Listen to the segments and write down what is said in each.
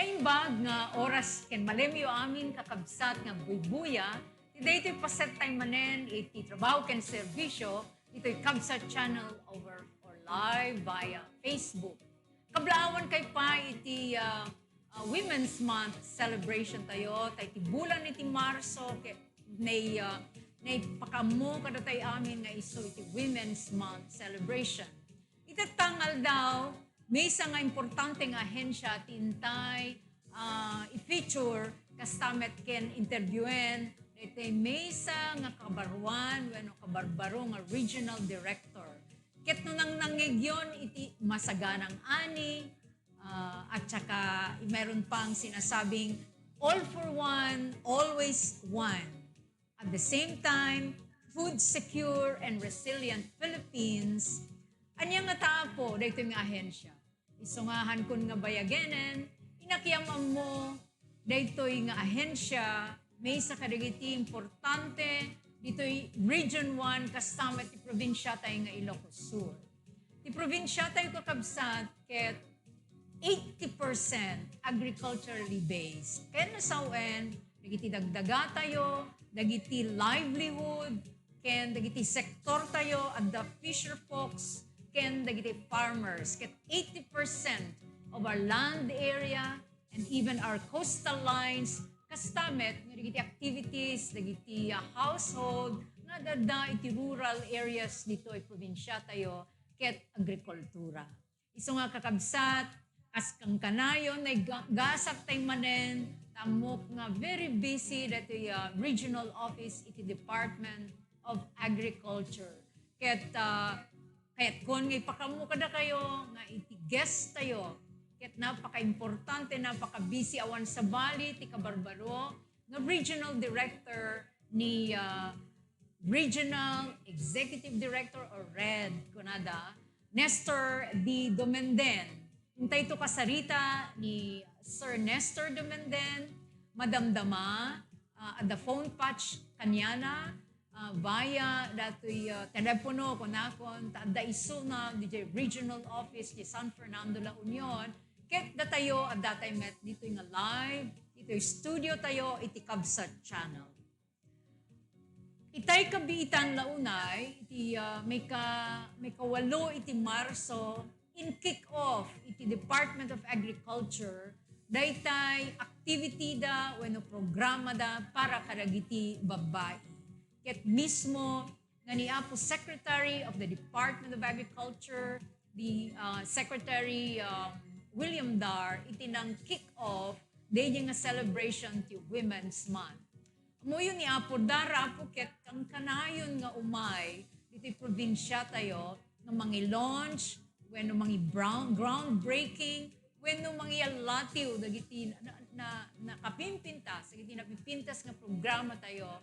Kaimbag nga oras ken malemyo amin kakabsat nga buybuya, today ito'y paset time manen iti trabaho ken serbisyo, ito'y kabsat channel over or live via Facebook. Kablawan kay pa iti Women's Month celebration tayo, tayo iti bulan iti Marso, nay pakamo kada tayo amin nga iso iti Women's Month celebration. Itatangal daw, may isa nga importante nga ahensya tintay i-feature kastamet ken interviewin ito may isa nga kabaruan wenno kabarbaro nga regional director. Ket no nang nangegyon iti masaganang ani at saka meron pang sinasabing all for one, always one. At the same time, food secure and resilient Philippines. Anya nga taapo daytoy nga ahensya. Isungahan kun nga bayagenen, inakiyaman mo, daytoy nga ahensya, may sa kadagiti importante, dito'y Region 1, kasama ti probinsya tayo nga Ilocos Sur. Ti probinsya tayo kakabsat, ket 80% agriculturally based. Kaya nasawen, dagiti dagdaga tayo, dagiti livelihood, ken dagiti sektor tayo, at the fisher folks, ken dagiti farmers. Ket 80% of our land area and even our coastal lines kastamet nga dagiti activities, dagiti household nga dada iti rural areas dito ay probinsya tayo ket agrikultura. Isu nga kakabsat as kang kanayon ay gasak tay manen tamok nga very busy dati regional office iti Department of Agriculture. Ket kahit kung ipakamu kada kayo, nga iti guest tayo, kahit napaka-importante, napaka-busy awan sa Bali, ti kabarbaro, nga regional director ni Regional Executive Director or RED, kunada, Nestor D. Domenden. Hintay ito kasarita ni Sir Nestor Domenden, Madam Dama, at the phone patch kanyana, via dato'y telepono kunakon da iso na di regional office di San Fernando La Union ket datayo at datay met dito'y nga live dito'y studio tayo iti Kabsat channel. Itay kabiitan launay iti may kawalo iti Marso in kick-off iti Department of Agriculture daytay activity da wenno programa da para kadagiti babae. Ket mismo nga ni Apo Secretary of the Department of Agriculture, the Secretary William Dar, itinang kick-off day nga celebration ti Women's Month. Amo yun ni Apo Dar, Apo ket kang kanayon nga umay, dito'y probinsya tayo, nga mangi-launch, when mangi groundbreaking, when mangi-latiw, dagiti na kapimpintas, dagiti napipintas nga programa tayo,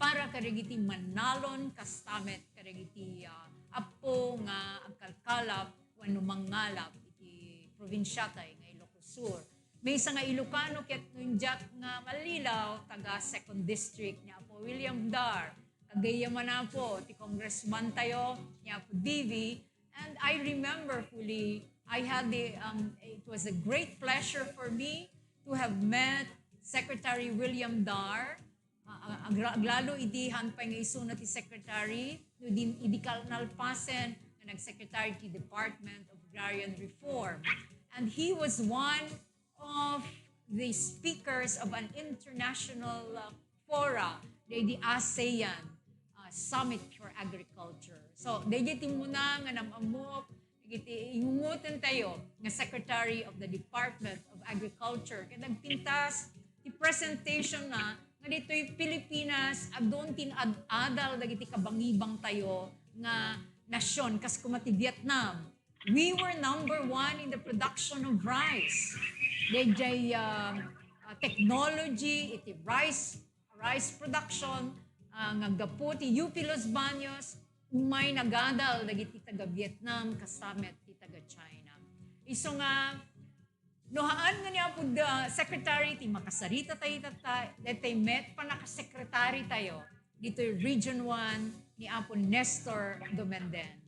para kadagiti manalon kastamet kadagiti apo nga agkalkalap wenno mangalap iti probinsya tay nga Ilocos Sur. May isa nga Ilocano ket nunjak nga Malilaw taga 2nd District ni Apo William Dar. Kagayaman na po ti congressman tayo ni Apo DV, and I remember fully I had it was a great pleasure for me to have met Secretary William Dar. Aglalo idihan pa nga iso na ti secretary, no din idikal nalpasen na nag-secretary ti Department of Agrarian Reform. And he was one of the speakers of an international fora, the ASEAN Summit for Agriculture. So, dayjiti muna nga namamok, dayjiti ingungutan tayo nga Secretary of the Department of Agriculture. Kaya nagpintas ti presentation na nga dito'y Pilipinas, adon tinadal dagiti kabangibang tayo nga nasyon, kas kumati Vietnam. We were number 1 in the production of rice. Dayjay technology, iti rice production, nga gapo ti UP Los Baños, umay nagadal dagiti taga Vietnam, kasamet ti taga China. Iso nga, nohaan nga niya po secretary, ti makasarita tayo datay met pa nakasekretary tayo, dito Region 1 ni Apo Nestor Domenden.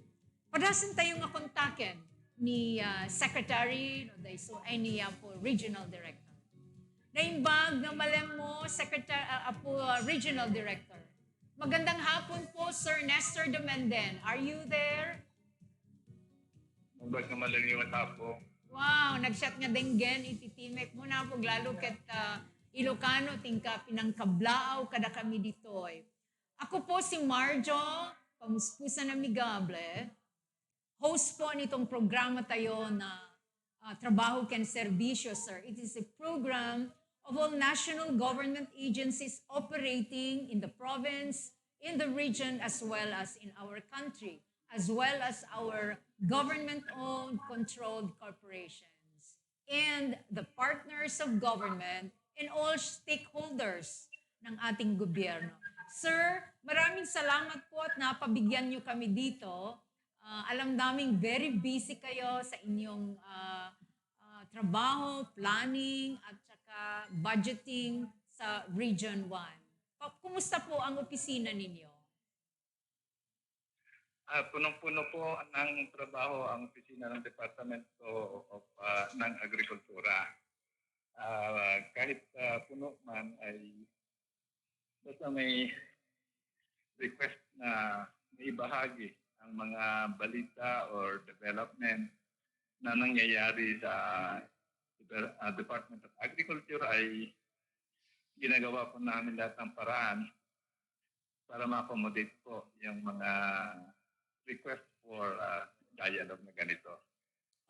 Padasin tayo nga kontaken, ni Secretary, no, so any po Regional Director. Naimbag na malam mo, Secretary, Regional Director. Magandang hapon po, Sir Nestor Dumenden. Are you there? Mabag na malaliwat ako. Wow, nag-shot nga denggen, ititimek mo na po, lalo ket Ilocano, tingka pinangkablaaw kada kami dito. Ako po si Marjo, pamuspusan amigable, host po nitong programa tayo na Trabaho ken Serbisyo, sir. It is a program of all national government agencies operating in the province, in the region, as well as in our country, as well as our government-owned, controlled corporations, and the partners of government and all stakeholders ng ating gobyerno. Sir, maraming salamat po at napabigyan nyo kami dito. Alam naming very busy kayo sa inyong trabaho, planning, at saka budgeting sa Region 1. Kumusta po ang opisina ninyo? Punong-puno po ng trabaho ang opisina ng Departamento ng Agrikultura. Kahit puno man ay basta may request na maibahagi ang mga balita or development na nangyayari sa Department of Agriculture ay ginagawa po namin lahat ng paraan para ma-accommodate po yung mga request for dialogue na ganito.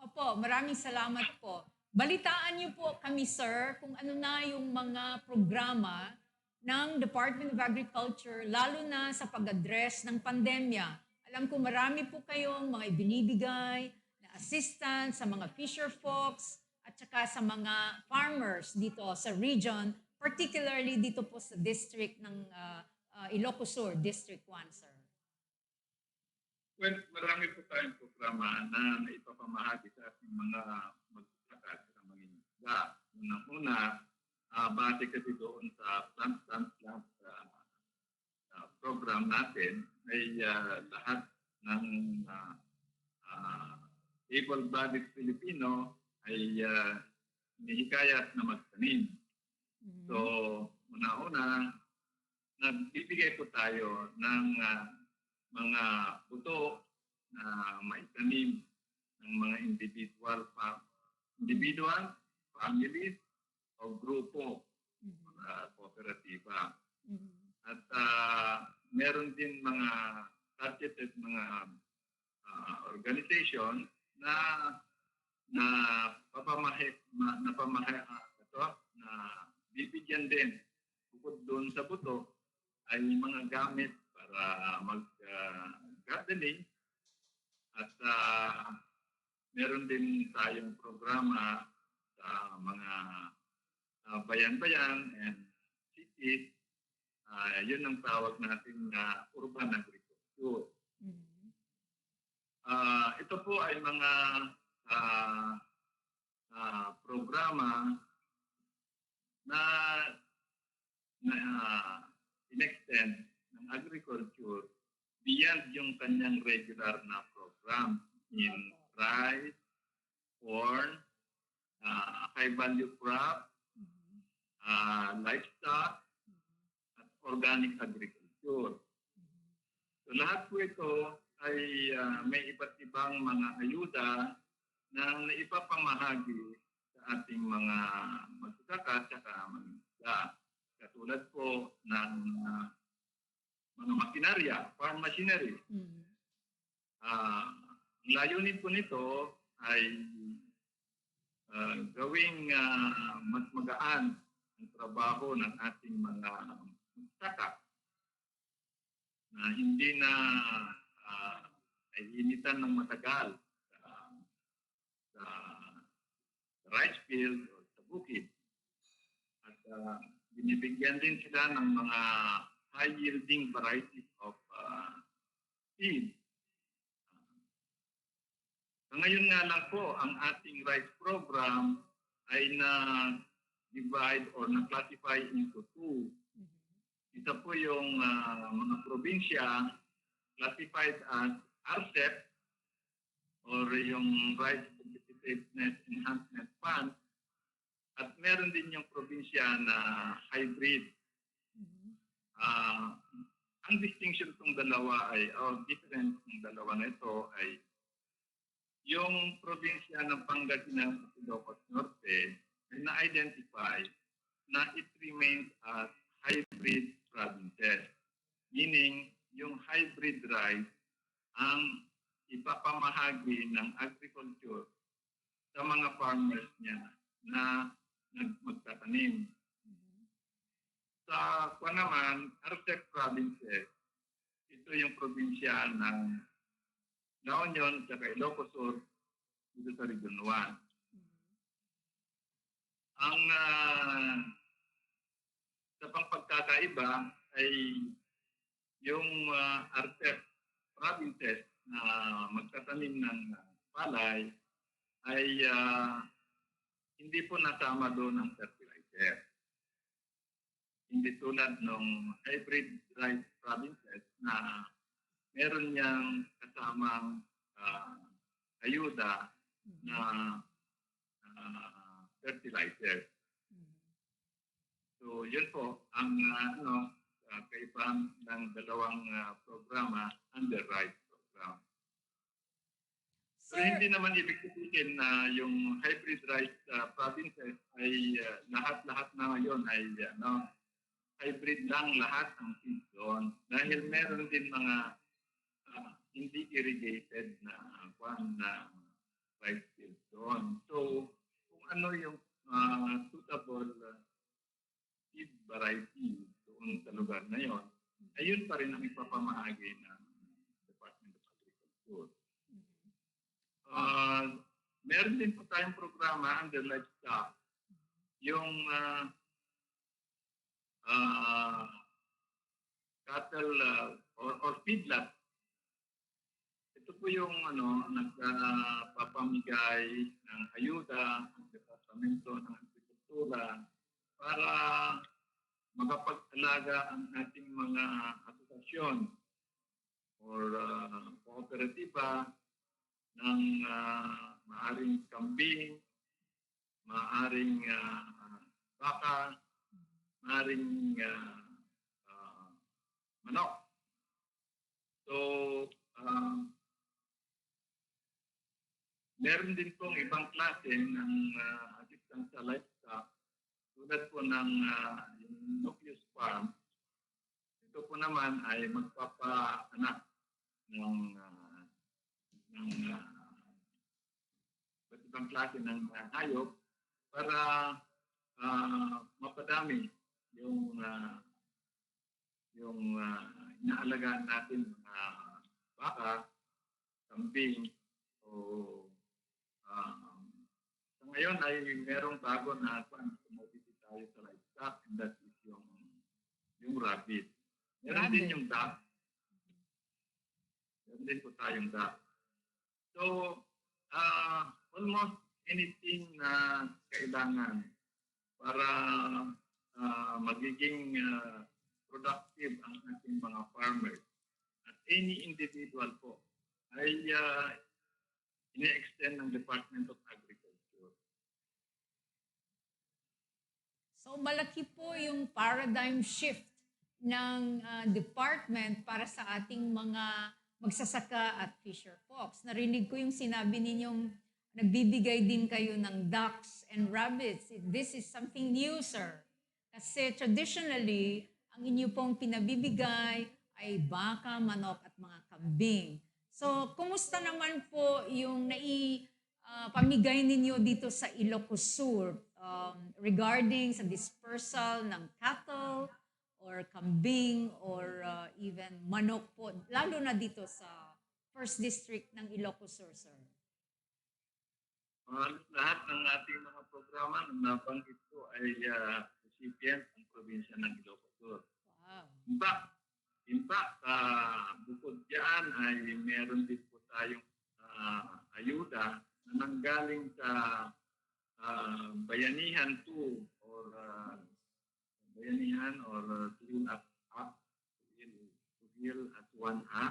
Opo, maraming salamat po. Balitaan niyo po kami, sir, kung ano na yung mga programa ng Department of Agriculture, lalo na sa pag-address ng pandemya. Alam ko marami po kayong mga ibinibigay na assistance sa mga fisher folks at saka sa mga farmers dito sa region, particularly dito po sa district ng Ilocos Sur, District 1, sir. Well, marami po tayong programa na naipapamahagi sa ating mga magsasaka sa mga isda. Unang-una, base kasi doon sa plant program natin ay lahat ng able-bodied Filipino ay nihikayat na magtanim. Mm-hmm. So, una-una, nagbibigay po tayo ng mga buto na maitanim ng mga individual, families o grupo, kooperatiba. Mm-hmm. At meron din mga targeted mga organization na bibigyan din bukod doon sa buto ay mga gamit para mag-gardening at meron din tayong programa sa mga bayan-bayan and cities. Yun ang tawag natin na urban agriculture. Mm-hmm. Ito po ay mga programa na in-extend ng agriculture beyond yung kanyang regular na program in rice, corn, high-value crop, livestock, at organic agriculture. So lahat po ito ay may iba't ibang mga ayuda na naipapamahagi sa ating mga magsasaka at mga isda. Katulad po ng mga makinarya, farm machinery. Mm-hmm. Layunin po nito ay gawing mas magaan ang trabaho ng ating mga magsasaka na hindi na ay initan ng matagal sa rice field o sa bukid. At binibigyan din sila ng mga high-yielding varieties of seed. Ngayon nga lang po, ang ating rice program ay na-divide or na-classify into two. Isa po yung mga probinsya classified as RCEP or yung Rice Competitiveness Enhancement Fund. At meron din yung probinsya na hybrid. Ang distinction ng dalawa ay, difference ng dalawa na ito ay yung probinsya ng Pangasinan at Ilocos Norte ay na-identify na it remains as hybrid provinces. Meaning, yung hybrid rice ang ipapamahagi ng agriculture sa mga farmers niya na magtatanim. Sa naman, RCEP provinces, ito yung probinsya ng La Union at Ilocos Sur dito sa Region 1. Ang sa pagkakaiba ay yung RCEP provinces na magtatanim ng palay ay hindi po nasama doon ng fertilizer. Hindi tulad ng hybrid rice provinces na meron niyang kasamang ayuda na fertilizer. So yun po ang kaibahan ng dalawang programa under rice program. So hindi naman ibig sabihin na yung hybrid rice provinces ay lahat-lahat na ngayon ay hybrid lang lahat ang seed zone dahil meron din mga hindi irrigated na rice field zone. So kung ano yung suitable seed variety doon sa lugar na yon, ayun pa rin ang ipapamahagi ng Department of Agriculture. Meron din po tayong programa under livestock, yung cattle or feedlot. Ito po yung nagpapamigay ng ayuda ng Departamento ng Agrikultura para makapag-alaga ang ating mga asosasyon or kooperatiba ng maaring kambing, maaring baka, maaring manok. So, meron din pong ibang klase ng assistance sa livestock tulad po ng yung nucleus farm. Ito po naman ay magpapaanak ng ibang klase ng hayop para mapadami yung inaalagaan natin mga baka, kambing, o sa ngayon ay merong bago na commodity tayo sa livestock, and that is yung rabbit. Meron din yung duck. Meron din po tayong duck. So, almost anything na kailangan para magiging productive ang ating mga farmers at any individual po ay ine-extend ng Department of Agriculture. So malaki po yung paradigm shift ng department para sa ating mga magsasaka at fisher folks. Narinig ko yung sinabi ninyong nagbibigay din kayo ng ducks and rabbits. This is something new, sir. Kasi traditionally, ang inyo pong pinabibigay ay baka, manok at mga kambing. So, kumusta naman po yung pamigay ninyo dito sa Ilocos Sur regarding sa dispersal ng cattle or kambing or even manok po, lalo na dito sa First District ng Ilocos Sur, sir? Lahat ng ating mga programa na nabanggit ko ay recipient ng probinsya ng Ilocos Sur. Wow. In fact, bukod diyan ay meron din po tayong ayuda na nanggaling sa Bayanihan 2 or Bayanihan or Tuhil at 1A,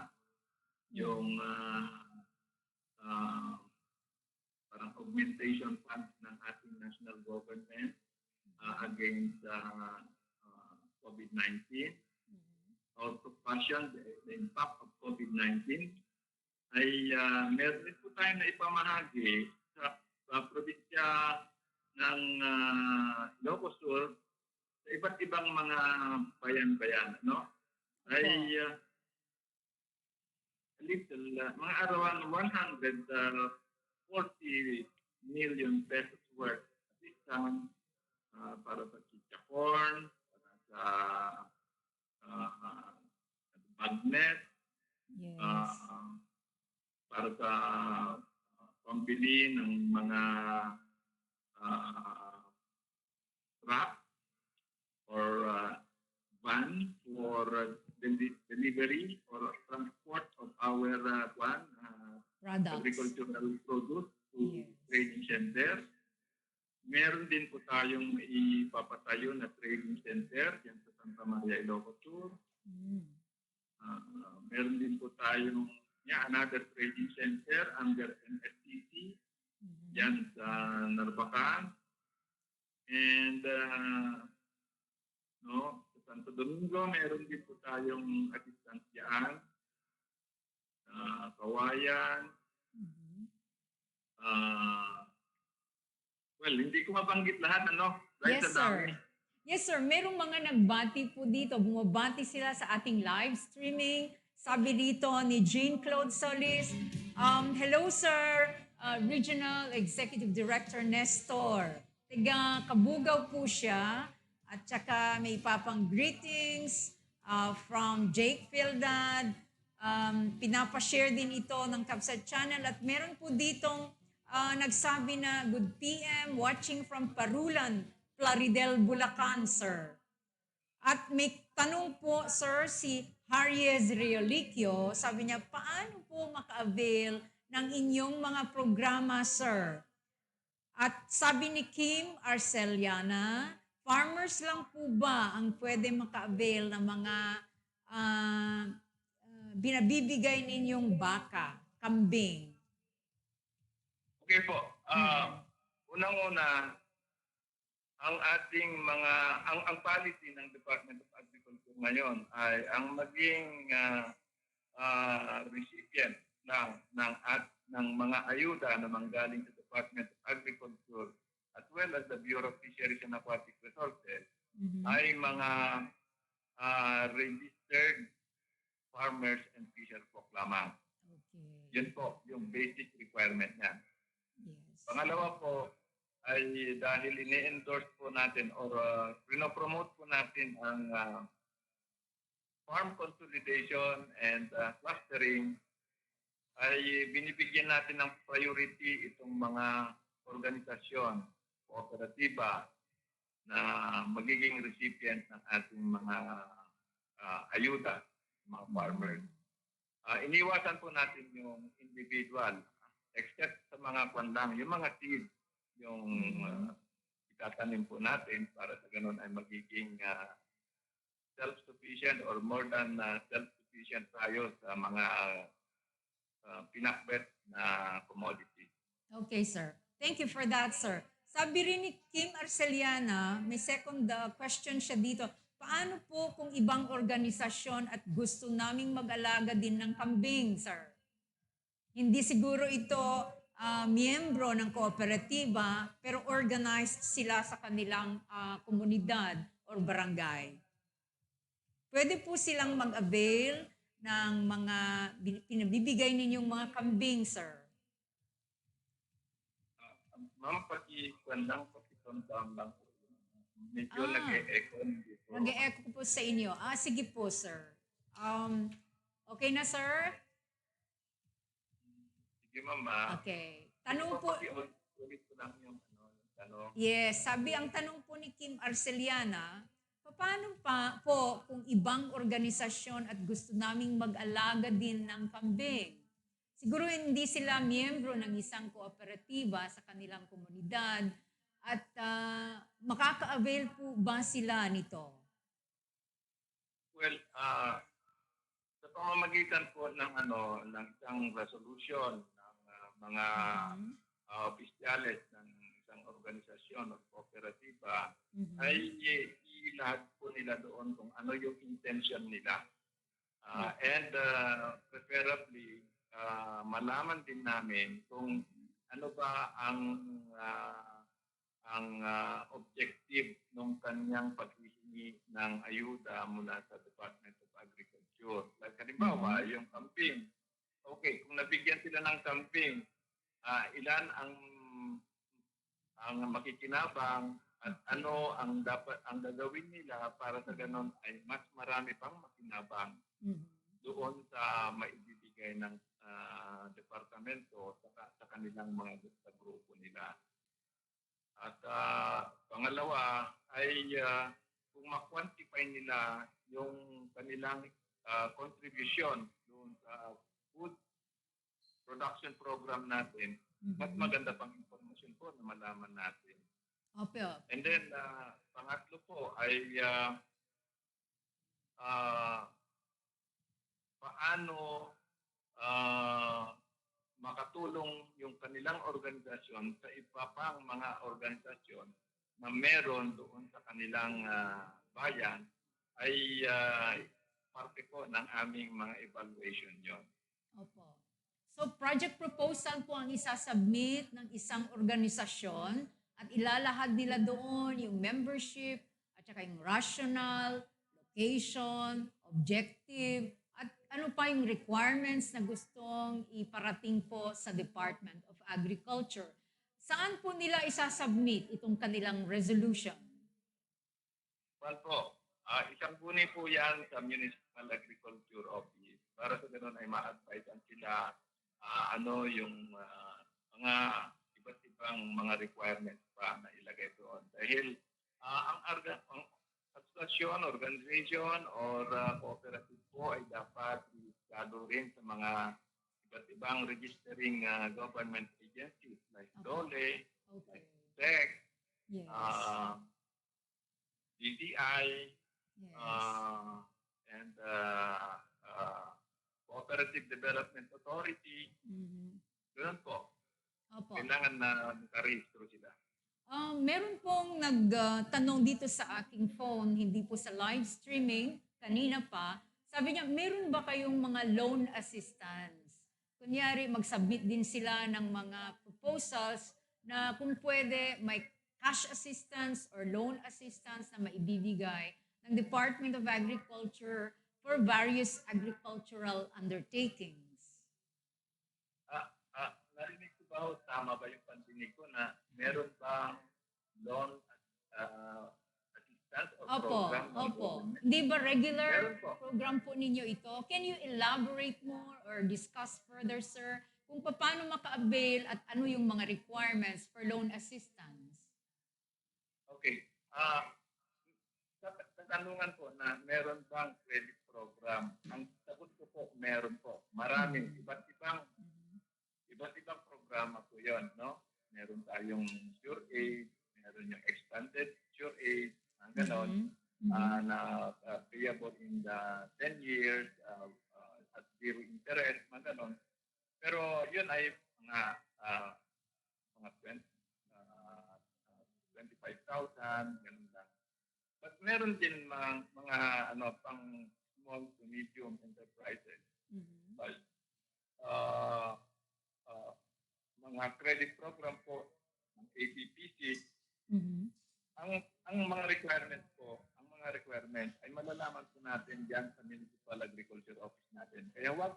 yung uh, parang augmentation funds ng ating national government against COVID-19. Also passion, the impact of COVID-19 ay meron din po tayo na ipamahagi sa probinsya ng Ilocos Sur sa iba't ibang mga bayan-bayan, no? Ay mga around 140 million pesos worth assistance para sa chichacorn, para sa magnet, Yes. para sa pambili ng mga truck or van for delivery or transport of our agricultural produce to trading center. Meron din po tayong ipapatayo na trading center yan sa Santa Maria, Ilocos Sur. Meron din po tayong another trading center under NSTC yan sa Narbacan. And sa Santo Domingo, meron din po tayong assistance dyan. Kawayan. Well, hindi ko mabanggit lahat, ano? Right, Yes, sir. Yes, sir. Merong mga nagbati po dito. Bumabati sila sa ating live streaming. Sabi dito ni Jean Claude Solis, hello, sir. Regional Executive Director Nestor. Tiga Kabugaw po siya. At saka may papang greetings from Jake Fieldad. Pinapashare din ito ng Kapsat Channel. At meron po ditong nagsabi na, good PM, watching from Parulan, Plaridel, Bulacan, sir. At may tanong po, sir, si Harries Reolicio, sabi niya, paano po maka-avail ng inyong mga programa, sir? At sabi ni Kim Arceliana, farmers lang po ba ang pwede maka-avail ng mga binabibigay ninyong baka, kambing? Okay po. Unang-una, ang ating ang policy ng Department of Agriculture ngayon ay ang maging recipient ng mga ayuda na manggaling sa Department of Agriculture as well as the Bureau of Fisheries and Aquatic Resources ay mga registered farmers and fishers po lamang. Okay. Yun po, yung basic requirement niya. Yes. Pangalawa po ay dahil ini-endorse po natin or pinopromote po natin ang farm consolidation and clustering, ay binibigyan natin ng priority itong mga organisasyon, kooperatiba na magiging recipient ng ating mga ayuda, mga farmers. Iniwasan po natin yung individual, except sa mga kwanlang, yung mga seeds, yung itatanim po natin para sa ganun ay magiging self-sufficient or more than self-sufficient tayo sa mga pinakbet na commodity. Okay, sir. Thank you for that, sir. Sabi rin ni Kim Arceliana, may second question siya dito. Paano po kung ibang organisasyon at gusto naming mag-alaga din ng kambing, sir? Hindi siguro ito miyembro ng kooperatiba, pero organized sila sa kanilang komunidad or barangay. Pwede po silang mag-avail ng mga pinabibigay ninyong mga kambing, sir? Ma'am, pakitondang lang po. Medyo nag-e-echo dito. Nag-e-echo po sa inyo. Sige po, sir. Okay na, sir? Sige, ma'am. Okay. Tanong po. Ulit ko lang yung tanong. Yes, sabi ang tanong po ni Kim Arceliana, paano pa po kung ibang organisasyon at gusto naming mag-alaga din ng kambing? Siguro hindi sila miyembro ng isang kooperatiba sa kanilang komunidad at makaka-avail po ba sila nito? Well, sa pamamagitan po ng isang resolution ng mga Mhm. opisyales ng isang organisasyon o kooperatiba Mhm. ay ilahad po nila doon kung ano yung intention nila. And preferably, malaman din namin kung ano ba ang objective ng kanyang paghihingi ng ayuda mula sa Department of Agriculture. Like halimbawa, Mhm. yung camping. Okay, kung nabigyan sila ng camping, ilan ang makikinabang at ano ang gagawin nila para sa ganon ay mas marami pang makinabang Mhm. doon sa maibibigay ng departamento sa kanilang mga sa grupo nila. At pangalawa ay kung ma-quantify nila yung kanilang contribution doon sa food production program natin, mas Mhm. maganda pang informasyon po na malaman natin. Opo. And then, pangatlo po ay paano makatulong yung kanilang organisasyon sa iba pang mga organisasyon na meron doon sa kanilang bayan ay parte po ng aming mga evaluation yon. Opo. So, project proposal po ang isasubmit ng isang organisasyon at ilalahad nila doon yung membership at saka yung rational, location, objective, at ano pa yung requirements na gustong iparating po sa Department of Agriculture. Saan po nila isasubmit itong kanilang resolution? Well po, isang guni po yan sa Municipal Agriculture Office para sa ganun ay ma-advisean sila ano yung mga iba't ibang mga requirements pa na ilagay doon. Dahil ang asosasyon, organization, or cooperative po ay dapat registrado rin sa mga iba't ibang registering government agencies like DOLE, Okay. like SEC, Yes. DTI, Yes. and Cooperative Development Authority. Mhm. Ganun po. Opo. Kailangan na nakarehistro sila. Meron pong nagtanong dito sa aking phone, hindi po sa live streaming, kanina pa. Sabi niya, meron ba kayong mga loan assistance? Kunyari, mag-submit din sila ng mga proposals na kung pwede may cash assistance or loan assistance na maibibigay ng Department of Agriculture for various agricultural undertakings. Narinig ko ba, tama ba yung pandinig ko na meron bang loan assistance or Opo, program ng opo. government? Hindi ba regular Meron po. program po ninyo ito? Can you elaborate more or discuss further, sir, kung paano maka-avail at ano yung mga requirements for loan assistance? Okay. Sa katanungan po na meron bang credit program, ang sagot ko po, meron po. Maraming iba't ibang programa po yon, no? Meron tayong Sure Aid, meron yung Expanded Sure Aid, ang ganon, na payable in the 10 years at zero interest, mga ganon. Pero yun ay mga 25,000, ganun lang. But meron din mga pang small to medium enterprises. But, mga credit program po ng APPC, ang mga requirements ay malalaman po natin diyan sa Municipal Agriculture Office natin. Kaya wag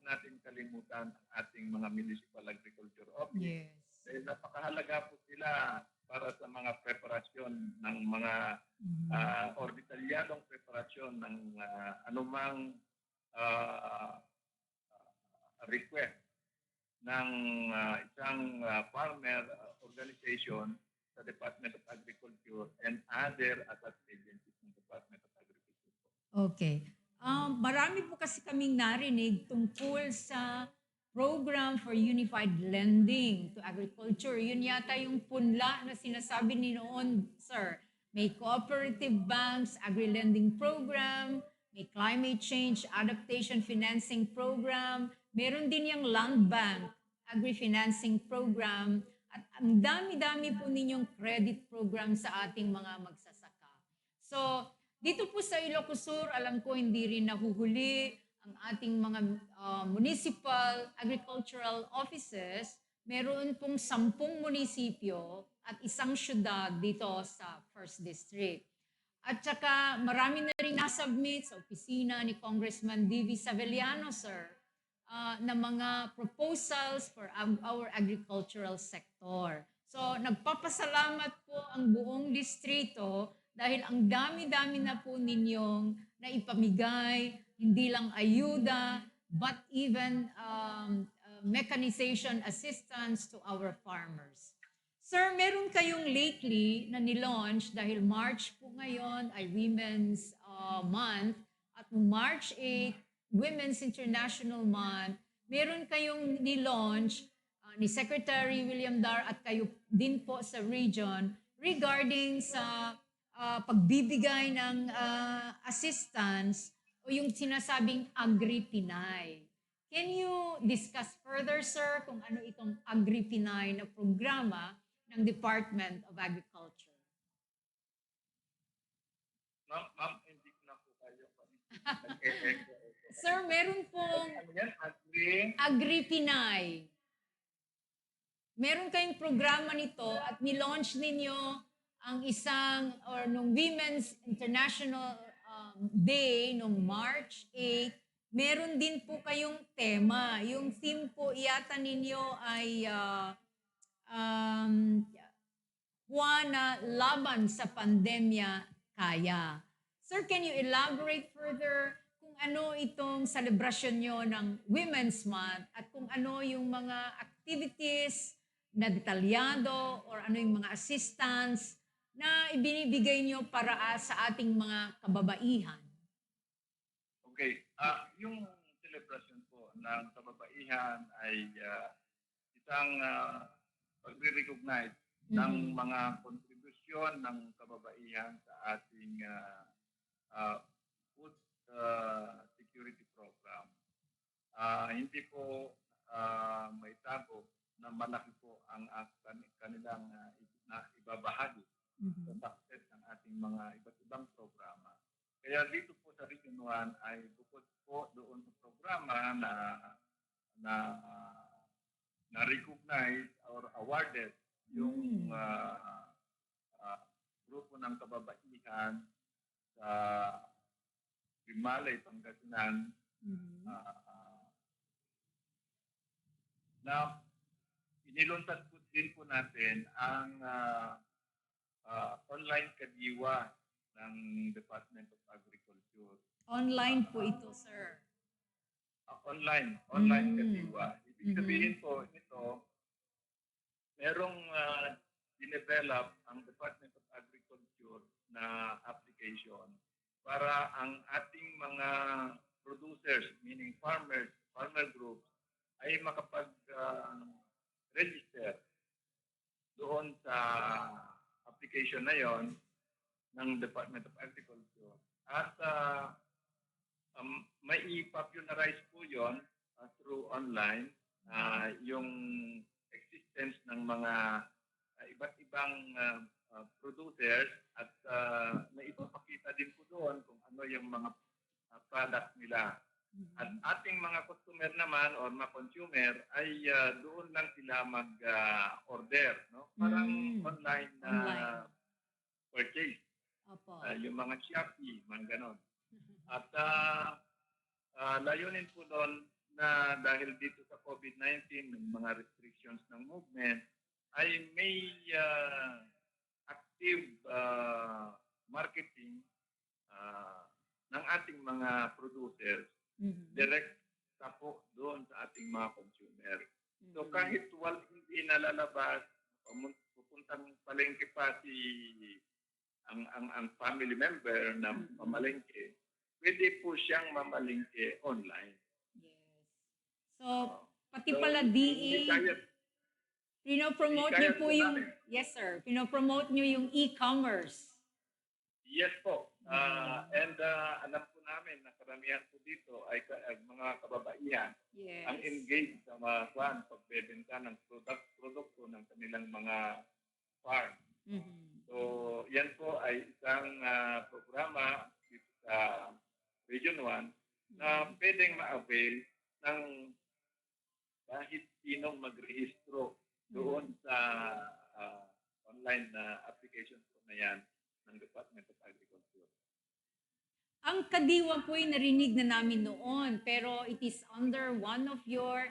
natin kalimutan ang ating mga Municipal Agriculture Office. Yes. Dahil napakahalaga po sila para sa mga preparasyon ng mga or detalyadong preparasyon ng anumang request ng isang farmer organization sa Department of Agriculture and other attached agencies ng Department of Agriculture. Okay. Marami po kasi kaming narinig tungkol sa Program for Unified Lending to Agriculture. Yun yata yung punla na sinasabi ni noon, sir. May cooperative banks, agri-lending program, may climate change adaptation financing program, meron din yung land bank agri-financing program, at ang dami-dami po ninyong credit program sa ating mga magsasaka. So, dito po sa Ilocos Sur, alam ko hindi rin nahuhuli ang ating mga municipal agricultural offices. Meron pong 10 munisipyo at isang syudad dito sa First District. At saka marami na rin nasubmit sa opisina ni Congressman D.V. Saveliano, sir, na mga proposals for our agricultural sector. So, nagpapasalamat po ang buong distrito dahil ang dami-dami na po ninyong naipamigay, hindi lang ayuda, but even mechanization assistance to our farmers. Sir, meron kayong lately na nilaunch dahil March po ngayon ay Women's Month at March 8, Women's International Month, meron kayong nilaunch ni Secretary William Dar at kayo din po sa region regarding sa pagbibigay ng assistance o yung sinasabing Agri-Pinay. Can you discuss further, sir, kung ano itong Agri-Pinay na programa ng Department of Agriculture? Ma'am, hindi ko na po kayo. Sir, meron pong Ano yan? Agri-Pinay. Meron kayong programa nito at nilaunch ninyo ang isang or nung Women's International Day nung March 8. Meron din po kayong tema. Yung theme po yata ninyo ay Juana, laban sa pandemya, kaya. Sir, can you elaborate further kung ano itong celebration nyo ng Women's Month at kung ano yung mga activities na detalyado or ano yung mga assistance na ibinibigay nyo para sa ating mga kababaihan? Okay. Yung celebration po ng kababaihan ay isang pagre-recognize ng mga kontribusyon ng kababaihan sa ating food security program. Hindi po maitago na malaki po ang kanilang ibabahagi sa success ng ating mga iba't ibang programa. Kaya dito po sa Region 1 ay bukod po doon sa programa na recognize or awarded yung grupo ng kababaihan sa Grimalay, Pangasinan, na inilunsad po din po natin ang online kadiwa ng Department of Agriculture. Online po ito, sir. Online kadiwa. Ibig sabihin po ito, merong dinevelop ang Department of Agriculture na application para ang ating mga producers, meaning farmer groups, ay makapag-register doon sa application na yon ng Department of Agriculture. At may i-popularize po yon through online yung existence ng mga iba't ibang producers at naipapakita din po doon kung ano yung mga product nila. At ating mga customer naman or mga consumer ay doon lang sila mag-order, no? Parang online purchase. Opo. Yung mga Shopee, mga ganon. At layunin po doon na dahil dito sa COVID-19, may mga restrictions ng movement, ay may active marketing ng ating mga producers direct sa po doon sa ating mga consumer. So kahit hindi nalalabas, pupuntang palengke pa ang family member na mamalengke, pwede po siyang mamalengke online. Yes. So, pati pala DA, pinopromote niyo po yung, yes sir, pinopromote niyo yung e-commerce. Yes po. And alam po namin namin na karamihan po dito ay mga kababaihan ang Yes. engaged sa mga pagbebenta ng produkto ng kanilang mga farm. Mhm. So, yan po ay isang programa dito sa Region 1 na pwedeng ma-avail ng kahit sinong magrehistro doon sa ah, online na application po na yan ng Department of Agriculture. Ang kadiwa po ay narinig na namin noon, pero it is under one of your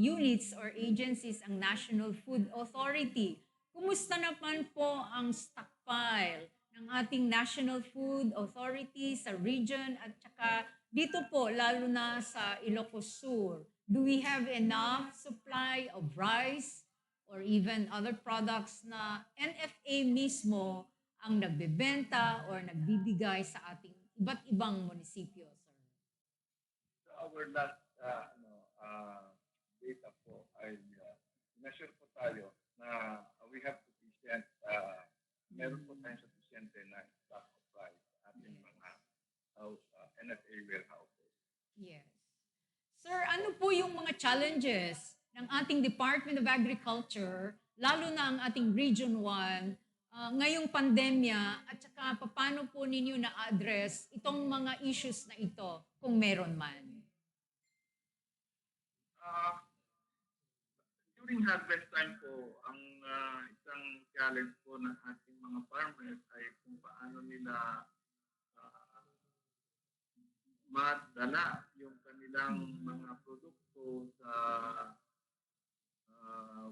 units or agencies, ang National Food Authority. Kumusta naman po ang stockpile ng ating National Food Authority sa region at saka dito po, lalo na sa Ilocos Sur? Do we have enough supply of rice or even other products na NFA mismo ang nagbebenta or nagbibigay sa ating iba't ibang munisipyo, sir? So our last data po ay measure po tayo na we have sufficient, meron po tayong sufficient na stock of rice sa ating mga NFA warehouses. Yes. Sir, ano po yung mga challenges ng ating Department of Agriculture, lalo na ang ating Region 1, ngayong pandemya, at saka paano po ninyo na-address itong mga issues na ito, kung meron man? During harvest time po, ang isang challenge po ng ating mga farmers ay kung paano nila madala yung kanilang mga produkto sa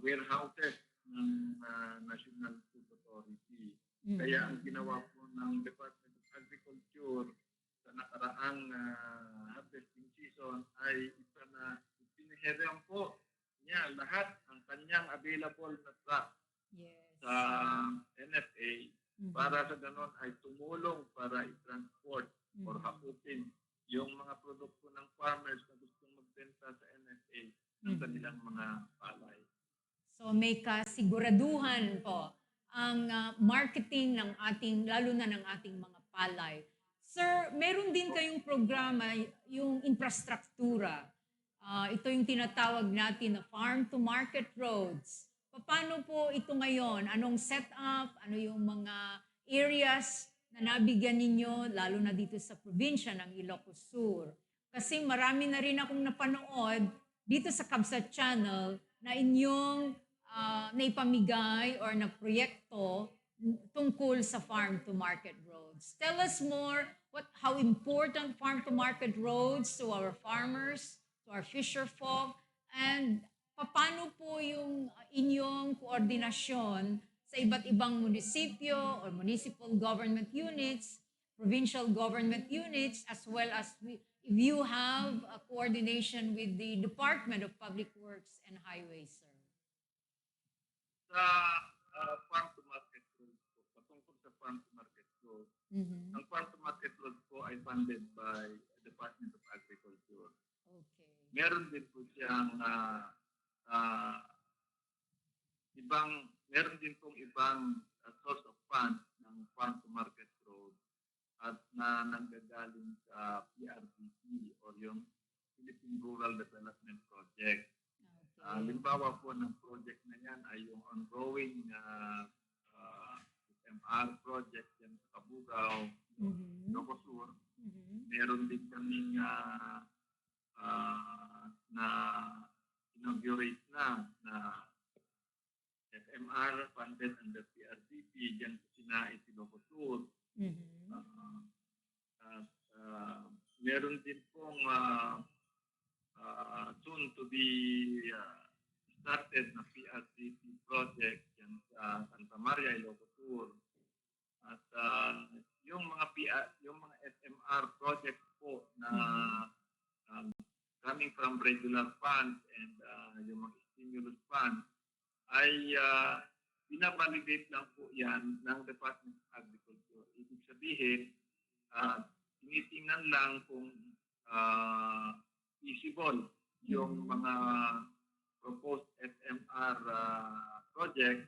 warehouses ng National Food Authority. Kaya ang ginawa po ng Department of Agriculture sa nakaraang harvesting season ay ipiniherang po niya lahat ang kanyang available na truck sa NFA para sa ganon ay tumulong para i-transport or haputin yung mga produkto ng farmers na gustong magbenta sa NFA ng kanilang mga palay. So may kasiguraduhan po ang marketing ng ating, lalo na ng ating mga palay. Sir, meron din kayong programa, yung infrastruktura. Ito yung tinatawag natin na farm-to-market roads. Paano po ito ngayon? Anong setup? Ano yung mga areas na nabigyan ninyo, lalo na dito sa probinsya ng Ilocos Sur? Kasi marami na rin akong napanood dito sa Kabsat Channel na inyong naipamigay or na proyekto tungkol sa farm-to-market roads. Tell us more how important farm-to-market roads to our farmers, to our fisher folk, and paano po yung inyong koordinasyon sa iba't ibang munisipyo or municipal government units, provincial government units, as well as if you have a coordination with the Department of Public Works and Highways, sir. Sa farm-to-market road po, patungkol sa farm-to-market road, ang farm-to-market road po ay funded by Department of Agriculture. Okay. Meron din po siyang meron din pong ibang source of funds ng farm-to-market road at na nanggagaling sa PRDP or yung Philippine Rural Development Project. Halimbawa po ng project na yan ay yung ongoing MR project yan sa Kabugao, Ilocos Sur. Meron din kaming na inaugurate na FMR funded under PRDP dyan sa Sinait, Ilocos Sur. Meron din pong soon to be started na PRDP project yan sa Santa Maria, Ilocos Sur. At yung mga SMR project po na coming from regular funds and yung mga stimulus funds ay binabalidate lang po yan ng Department of Agriculture. Ibig sabihin, tinitingnan lang kung feasible yung mga proposed SMR project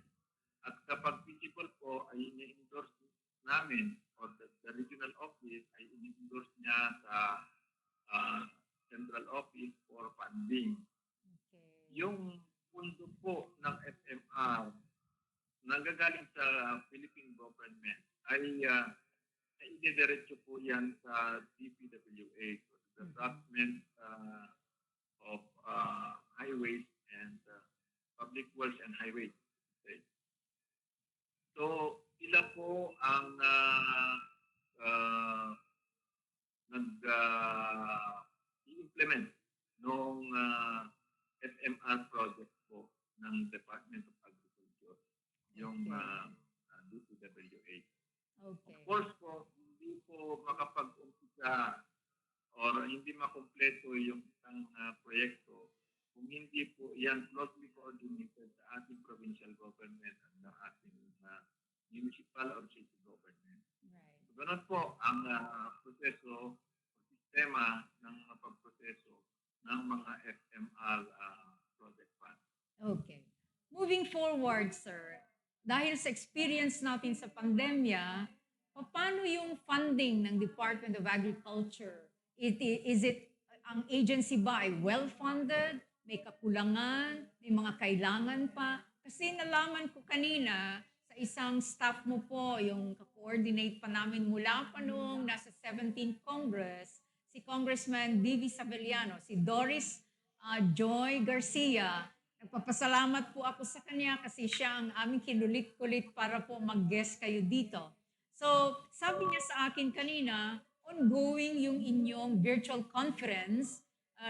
at kapag feasible po ay ini-endorse namin or the regional office ay in-endorse niya sa uh, central office for funding. Okay. Yung pundo po ng FMR nanggagaling sa Philippine government ay idediretso po yan sa DPWA, so the Department of Highways and Public Works and Highways. Okay. So, sila po ang nag-i-implement nung FMR project po ng Department of Agriculture, yung DPWA. Okay. Of course po, hindi po makapag-umpisa or hindi makumpleto yung isang proyekto kung hindi po yan closely coordinated sa ating provincial government at sa ating municipal or city government. Right. So, ganun po ang proseso o sistema ng pagproseso ng mga FMR project fund. Okay. Moving forward, sir, dahil sa experience natin sa pandemya, paano yung funding ng Department of Agriculture? Is it ang agency ba ay well-funded? May kakulangan? May mga kailangan pa? Kasi nalaman ko kanina sa isang staff mo po, yung ka-coordinate pa namin mula pa noong nasa 17th Congress, si Congressman D.V. Sabeliano, si Doris Joy Garcia. Nagpapasalamat po ako sa kanya kasi siya ang aming kinulit-kulit para po mag-guest kayo dito. So, sabi niya sa akin kanina, ongoing yung inyong virtual conference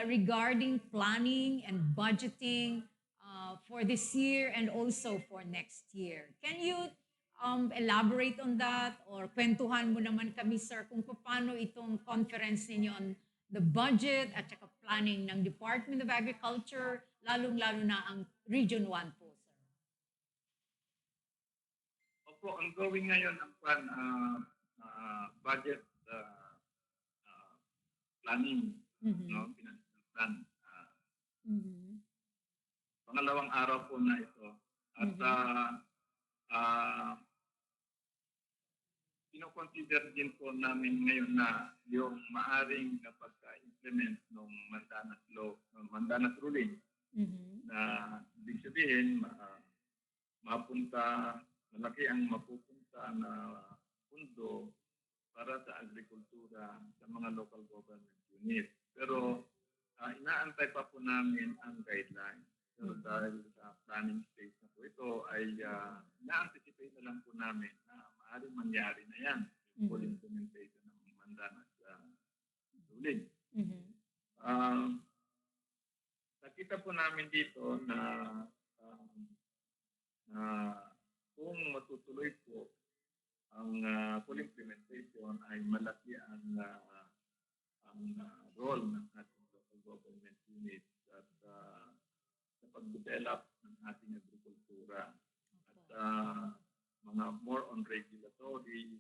regarding planning and budgeting for this year and also for next year. Can you elaborate on that or kwentuhan mo naman kami, sir, kung paano itong conference ninyo on the budget at saka planning ng Department of Agriculture, lalong-lalo na ang Region 1 po, sir. Opo, ongoing ngayon ang budget planning, no, financial plan. Pangalawang araw po na ito. At kino-consider din po namin ngayon na yung maaring kapag-implement ng Mandanas ruling na ibig sabihin malaki ang mapupunta na pundo para sa agrikultura sa mga local government unit. Pero inaantay pa po namin ang guidelines. Pero dahil sa planning stage na po ito ay na-anticipate na lang po namin na maaaring mangyari na yan yung full implementation ng Mandanas ruling. Nakita po namin dito na kung matutuloy po ang full implementation ay malaki ang role ng ating local government units at sa pag-develop ng ating agrikultura at mga more on regulatory,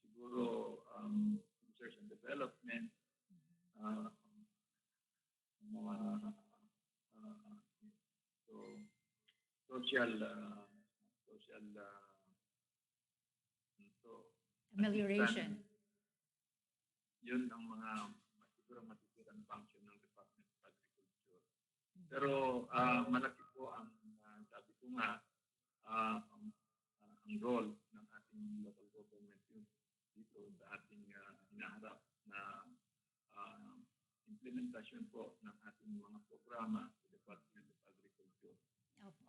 siguro research and development, mga social Amelioration. Yun ang mga siguro matitirang function ng Department of Agriculture. Pero malaki po ang sabi ko nga ang role ng ating local government dito sa ating hinaharap na implementasyon po ng ating mga programa sa Department of Agriculture. Opo.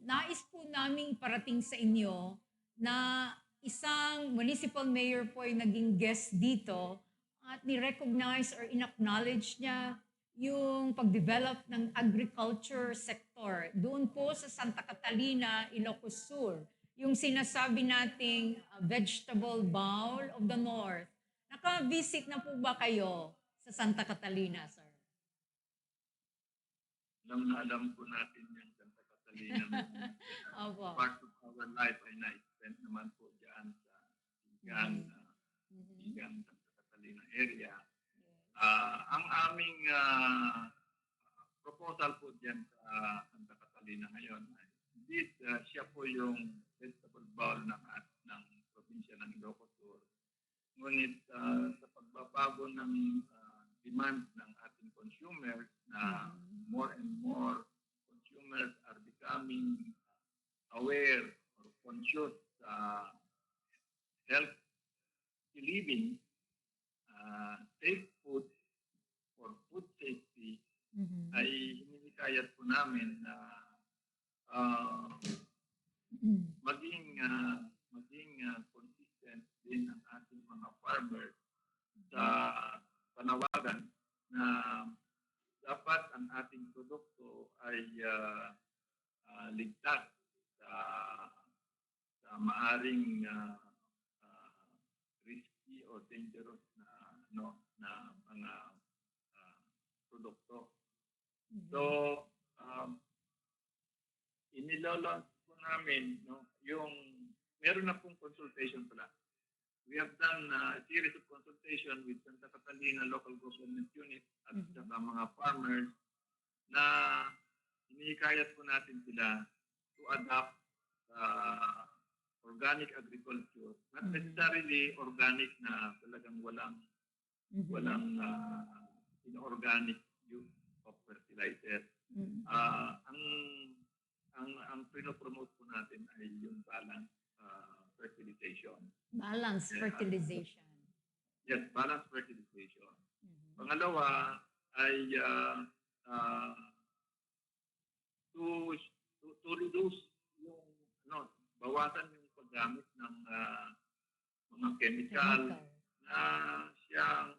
Nais po namin parating sa inyo na isang municipal mayor po ay naging guest dito at ni-recognize or in-acknowledge niya yung pag-develop ng agriculture sector doon po sa Santa Catalina, Ilocos Sur. Yung sinasabi nating vegetable bowl of the north. Naka-visit na po ba kayo sa Santa Catalina, sir? Alam po natin yung Santa Catalina. Part of our life ay na-spend naman po dyan sa Sigang Santa Catalina area. Ang aming proposal po dyan sa Santa Catalina ngayon ay siya po yung vegetable bowl ng provincial Ngunit sa pagbabago ng demand ng ating consumers na more and more consumers are becoming aware or conscious sa healthy living, safe food or food safety, ay hinikayat po namin na maging consistent din ang ating mga farmers sa panawagan na dapat ang ating produkto ay ligtas sa maaring risky o dangerous na mga produkto. So inilalaunch po namin yung meron na pong consultation pala. We have done a series of consultation with Santa Catalina local government unit at saka mga farmers na hinihikayat po natin sila to adapt organic agriculture. Not necessarily organic na talagang walang inorganic use of fertilizer. Ang pinopromote po natin ay yung balanced fertilization. Balanced fertilization. Yes, balanced fertilization. Pangalawa ay to reduce yung bawasan yung paggamit ng mga chemical na siyang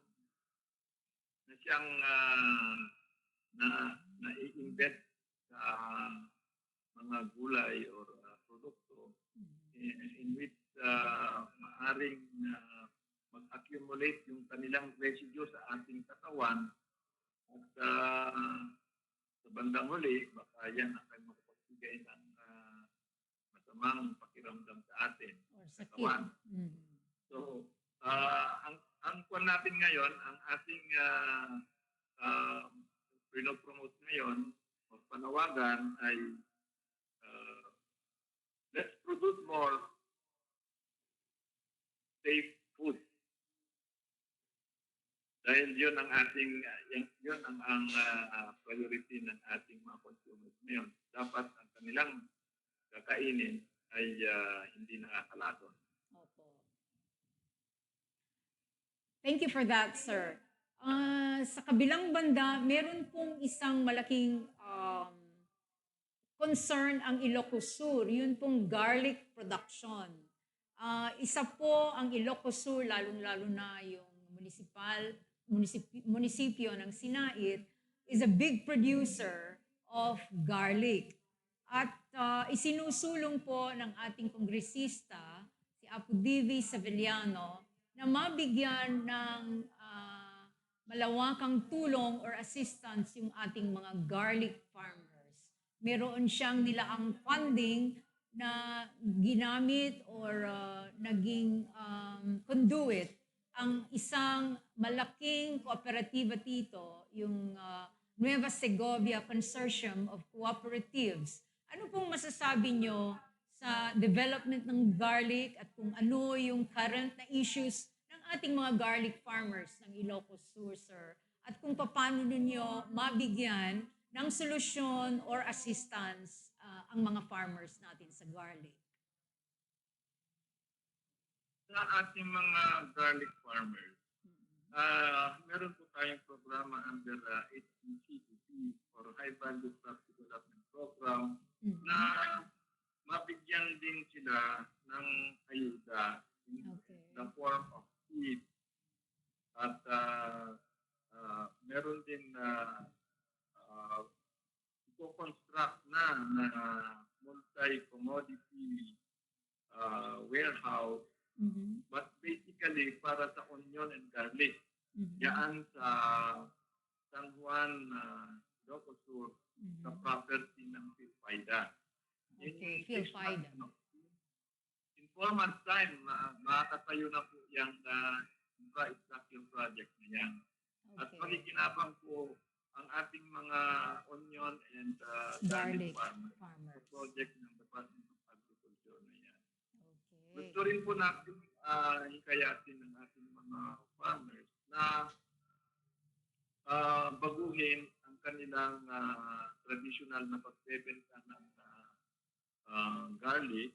na i-invest sa mga gulay or produkto in which maaring mag-accumulate yung kanilang residue sa ating katawan at sa bandang huli, baka yan ang makapagbigay ng masamang pakiramdam sa atin, sa katawan. So, ang kwan natin ngayon, ang ating pinopromote ngayon, o panawagan ay let's produce more safe food. Dahil yun ang ating yun ang priority ng ating mga consumers ngayon. Dapat ang kanilang kakainin ay hindi nakakalason. Opo. Thank you for that, sir. Sa kabilang banda, meron pong isang malaking concern ang Ilocos Sur, yun pong garlic production. Isa po ang Ilocos Sur, lalong-lalo na yung munisipyo ng Sinait, is a big producer of garlic. At isinusulong po ng ating kongresista, si Apo Divi Savillano, na mabigyan ng malawakang tulong or assistance yung ating mga garlic farmers. Meron siyang nilaang funding na ginamit or naging conduit ang isang malaking kooperatiba dito, yung Nueva Segovia Consortium of Cooperatives. Ano pong masasabi nyo sa development ng garlic at kung ano yung current na issues ng ating mga garlic farmers ng Ilocos Sur, sir? At kung paano ninyo mabigyan ng solusyon or assistance ang mga farmers natin sa garlic? Sa ating mga garlic farmers, meron po tayong programa under HCCP or High Value Crop Development Program na mabigyan din sila ng ayuda in the form of seed. At meron din i-construct na multi-commodity warehouse, but basically para sa onion and garlic. Yan sa San Juan, Ilocos Sur, sa property ng Philfida. Okay, Philfida. In 4 months' time, makakatayo na po yung infrastructure project na yan. At pakikinabang po ang ating mga onion and garlic farmers sa project ng Department of Agriculture na yan. Gusto rin po natin hikayatin ng ating na baguhin ang kanilang traditional na pagbebenta ng garlic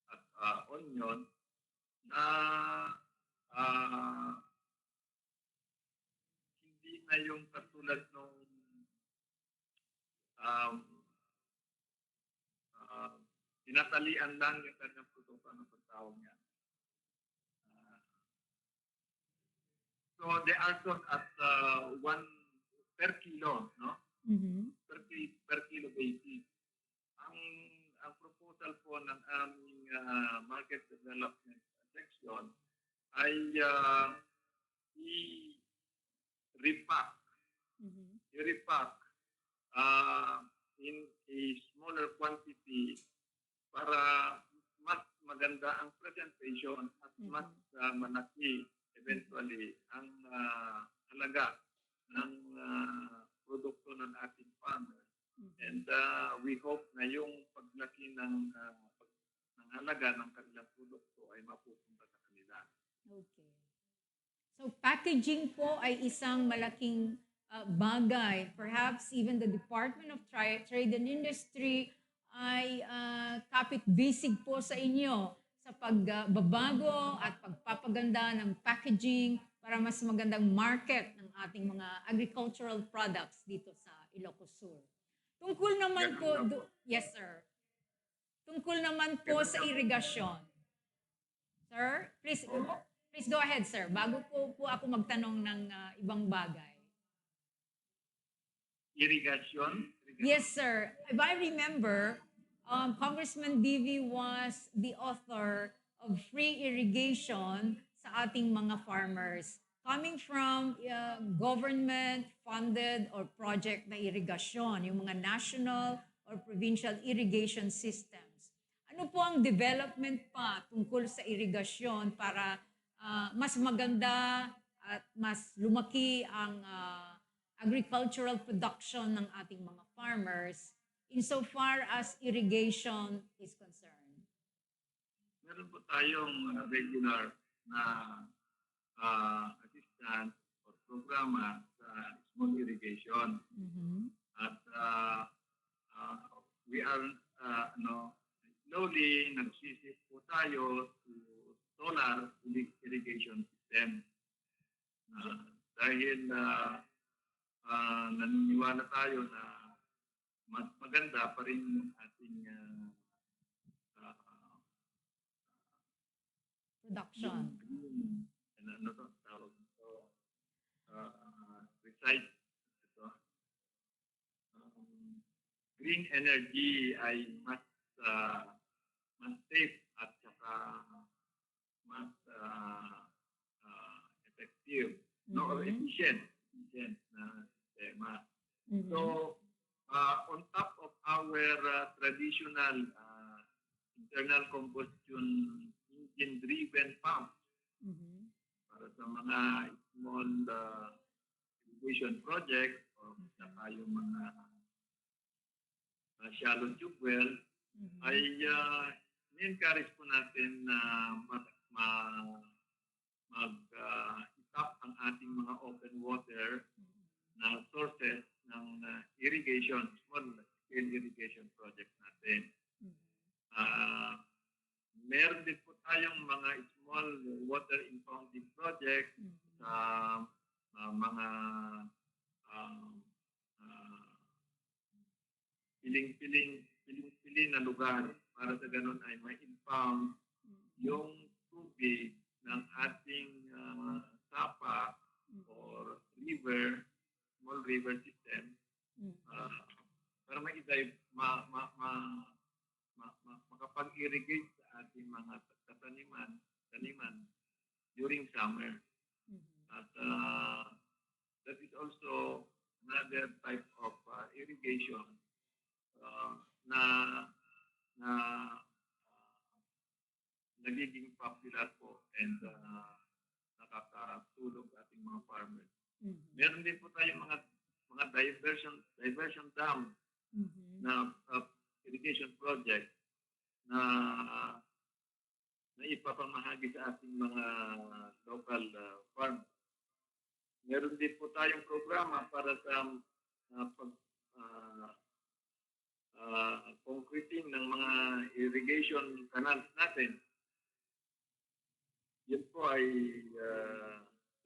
at onion na ah, hindi na yung katulad nung um, ah, tinatalian lang yung kanyang produkto ng pagtawag niya. Ah, so they are sold at 1 per kilo, no? Per kilo basis. Ang ang proposal po ng aming market development section ay i-repack, i-repack in a smaller quantity para mas maganda ang presentation at mas malaki eventually ang halaga ng produkto ng ating farmer. And we hope na yung paglaki ng halaga ng kanilang produkto ay mapupunta sa kanila. Okay. So packaging po ay isang malaking bagay. Perhaps even the Department of Trade and Industry ay kapit-bisig po sa inyo sa pagbabago at pagpapaganda ng packaging para mas magandang market ng ating mga agricultural products dito sa Ilocos Sur. Tungkol naman po, yes sir. Tungkol naman po sa irigasyon. Sir, please go ahead, sir. Bago po ako magtanong ng ibang bagay. Irrigation? Yes, sir. If I remember, Congressman Divi was the author of free irrigation sa ating mga farmers. Coming from government-funded or project na irigasyon, yung mga national or provincial irrigation systems. Ano po ang development pa tungkol sa irigasyon para mas maganda at mas lumaki ang agricultural production ng ating mga farmers insofar as irrigation is concerned? Meron po tayong regular na assistance or programa sa small irrigation. At we are slowly nagsisip po tayo to solar irrigation system. Dahil naniniwala tayo na mas maganda pa rin yung ating production. Ano to? Tawag ito? Recite. Ito. Green energy ay mas safe at saka mas effective. No, or efficient na sistema. So, on top of our traditional internal combustion engine-driven pumps para sa mga small irrigation projects o saka yung mga shallow tube well, ay ni-encourage po natin na mag-tap ang ating mga open water na sources ng irrigation, small-scale irrigation project natin. Meron din po tayong mga small water impounding project sa mga piling-piling na lugar para sa ganun ay ma-impound yung tubig ng ating sapa or river, small river system para makapag-irrigate sa ating mga taniman during summer. At that is also another type of irrigation na nagiging popular po and nakakatulog ating mga farmers. Meron din po tayong mga diversion dam na irrigation project na ipapamahagi sa ating mga local farmers. programa para sa pag concreting ng mga irrigation canals natin. Yun po ay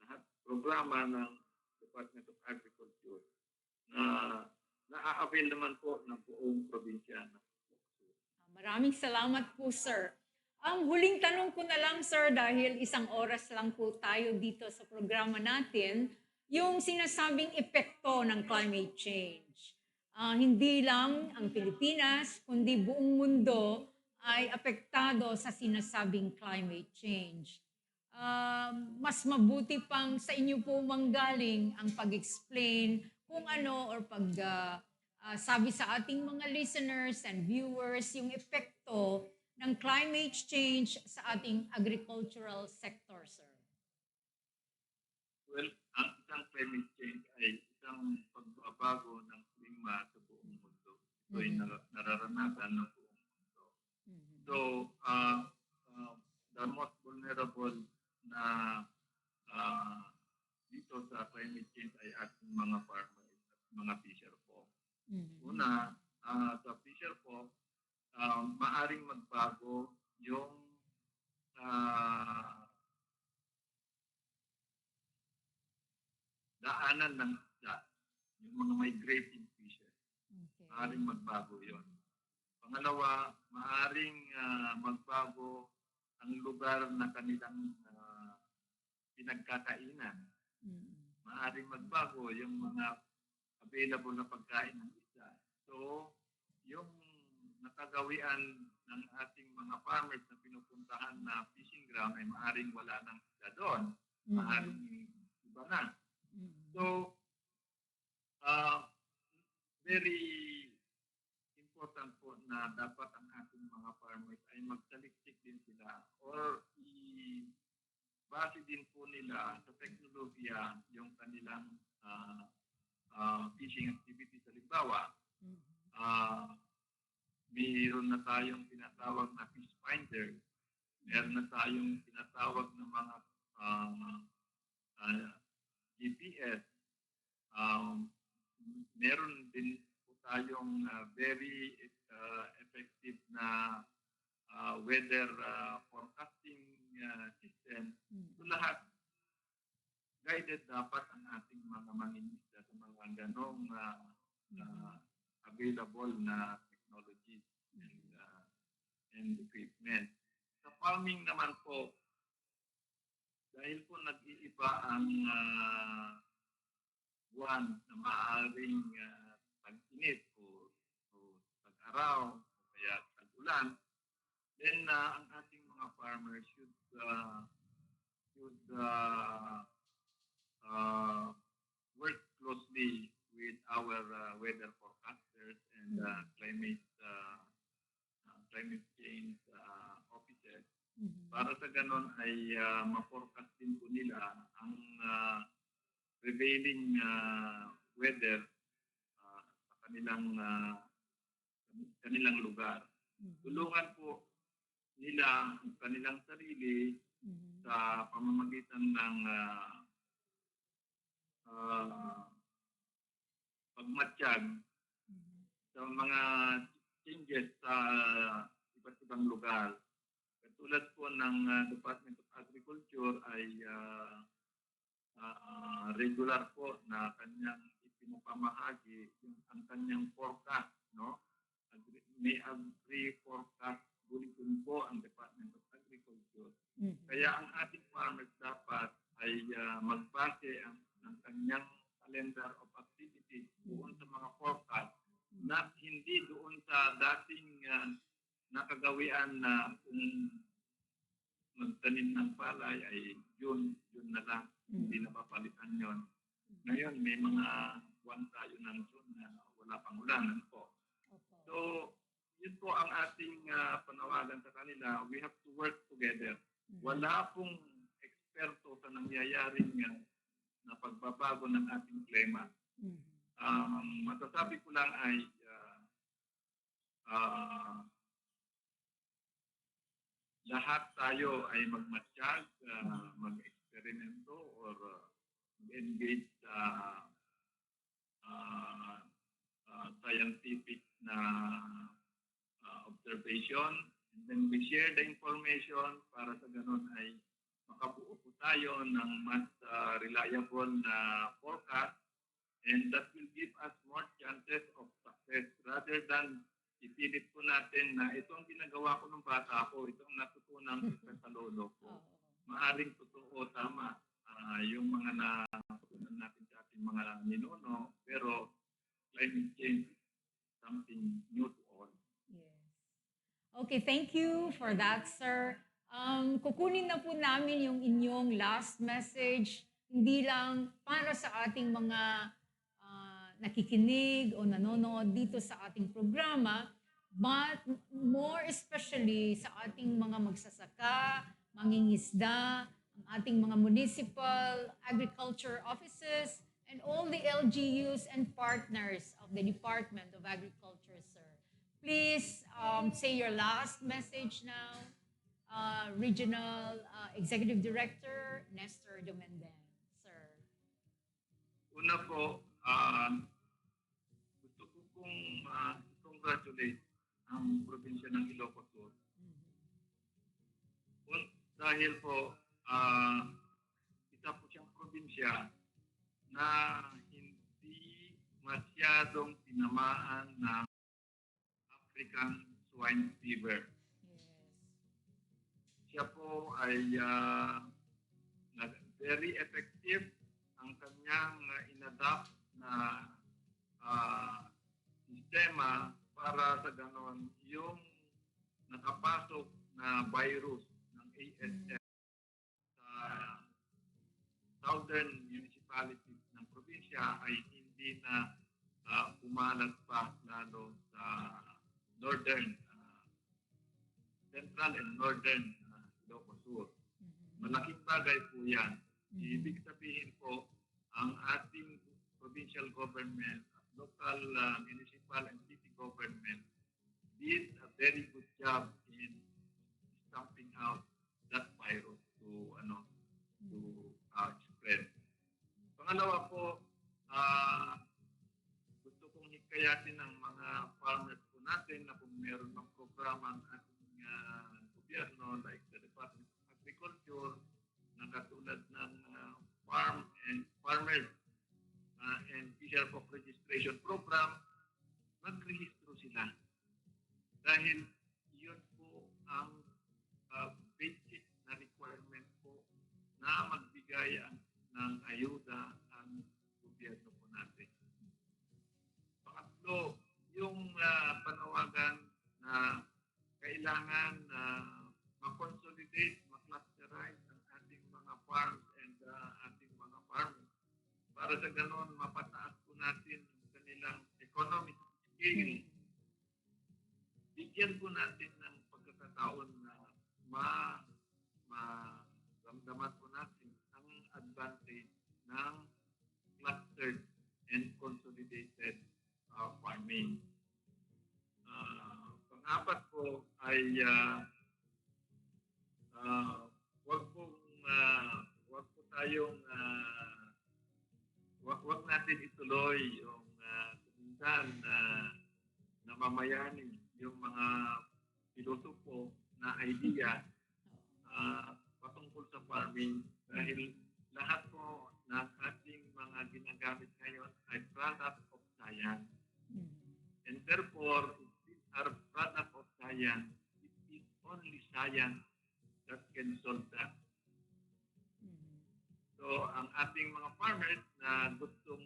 lahat programa ng Department of Agriculture na na-avail naman po ng buong probinsya. Maraming salamat po, sir. Ang huling tanong ko na lang, sir, dahil isang oras lang po tayo dito sa programa natin, yung sinasabing epekto ng climate change. Hindi lang ang Pilipinas, kundi buong mundo ay apektado sa sinasabing climate change. Mas mabuti pang sa inyo po manggaling ang pag-explain kung ano or sabi sa ating mga listeners and viewers yung epekto ng climate change sa ating agricultural sector, sir. Well, ang isang climate change ay isang pagbabago ng klima sa buong mundo. Ito ay nararanasan ng buong mundo. So, the most vulnerable na dito sa climate change ay ating mga farmers at mga fisher folk. Una, sa fisher folk, maaring magbago yung daanan ng isda, yung mga migrating fishes. Okay. Maaring magbago yon. Pangalawa, maaring magbago ang lugar na kanilang pinagkakainan. Maaring magbago yung mga available na pagkain ng isda. So, yung nakagawian ng ating mga farmers na pinupuntahan na fishing ground ay maaring wala ng isda doon. Maaring iba na. So, very important po na dapat ang ating mga farmers ay magsaliksik din sila or base din po nila sa teknolohiya yung kanilang fishing activities. Halimbawa, mayroon na tayong tinatawag na fish finder, meron na tayong tinatawag na mga GPS, meron din po tayong very effective na weather forecasting system. So lahat, guided dapat ang ating mga mangingisda sa mga ganong available na technologies and equipment. Sa farming naman po, dahil po nag-iiba ang buwan na maaaring tag-init o tag-araw o kaya tag-ulan, then ang ating mga farmers should work closely with our weather forecasters and climate change officers. Para sa ganon ay ma-forecast din po nila ang prevailing weather sa kanilang lugar. Tulungan po nila ang kanilang sarili sa pamamagitan ng pagmatsyag sa mga changes sa iba't ibang lugar. Katulad po ng Department of Agriculture ay regular po na kanyang ipinapamahagi ang kanyang forecast, no? May agri-forecast bulletin po ang Department of Agriculture. Kaya ang ating farmers dapat ay magbase ng kanyang calendar of activities doon sa mga forecast na hindi doon sa dating nakagawian na kung magtanim ng palay ay June na lang, hindi na papalitan yon. Ngayon, may mga buwan tayo ng June na wala pang ulanan po. So, yun po ang ating panawagan sa kanila. We have to work together. Wala pong eksperto sa nangyayaring na pagbabago ng ating klima. Masasabi ko lang ay lahat tayo ay magmatsyag, mag-eksperimento or mag-engage sa na observation, and then we share the information para sa ganun ay makabuo po tayo ng mas reliable na forecast, and that will give us more chances of success rather than ipilit po natin na ito ang ginagawa ko ng bata ko, ito ang natutunan ko sa lolo ko. Maaring totoo, tama, yung mga natutunan natin sa ating mga ninuno, pero climate change is something new to all. Yes. Okay, thank you for that, sir. Kukunin na po namin yung inyong last message, hindi lang para sa ating mga nakikinig o nanonood dito sa ating programa, but more especially sa ating mga magsasaka, mangingisda, ang ating mga municipal agriculture offices, and all the LGUs and partners of the Department of Agriculture, sir. Please say your last message now, Regional Executive Director Nestor Dumenden, sir. Una po, gusto ko pong congratulate ang probinsya ng Ilocos Sur. Dahil po, isa po siyang probinsya na hindi masyadong tinamaan ng African swine fever. Siya po ay very effective ang kanyang inadapt na sistema para sa ganon yung nakapasok na virus ng ASF sa southern municipalities ng probinsya ay hindi na pumalat pa lalo sa northern, central and northern Ilocos Sur. Malaking bagay po yan. Ibig sabihin po, ang ating provincial government, local, municipal, and city government did a very good job in stamping out that virus to spread. Pangalawa po, gusto kong hikayatin ng mga farmers po natin na kung meron ng programa ang ating gobyerno like the Department of Agriculture na katulad ng farmers and Fisher Folk Registration Program, magrehistro sila. Dahil yun po ang basic na requirement po na magbigay ng ayuda ang gobyerno po natin. Pangatlo, yung panawagan na kailangan ma-consolidate, ma-clusterize ang ating mga farms and ating mga farmers. Para sa ganon, mapataas po natin yung kanilang economic scale. Bigyan po natin ng pagkakataon na ramdaman po natin ang advantage ng clustered and consolidated farming. Pang-apat po ay wag natin ituloy yung kuminsan na mamayanin yung mga pilosopo na idea patungkol sa farming dahil lahat po ng ating mga ginagamit ngayon ay product of science. And therefore, if these are product of science, it is only science that can solve that. So, ang ating mga farmers na gustong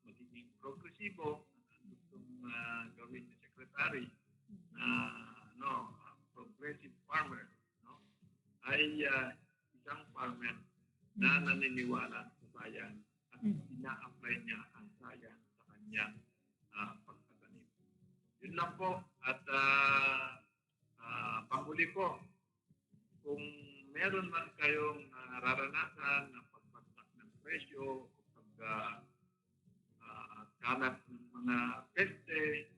magiging progresibo, gustong gawin ni secretary na progressive farmer, ay isang farmer na naniniwala sa science at ina-apply niya ang science sa kanyang pagtatanim. Yun lang po. At panghuli po, kung meron man kayong nararanasan na pagbagsak ng presyo o pagkalat ng mga peste,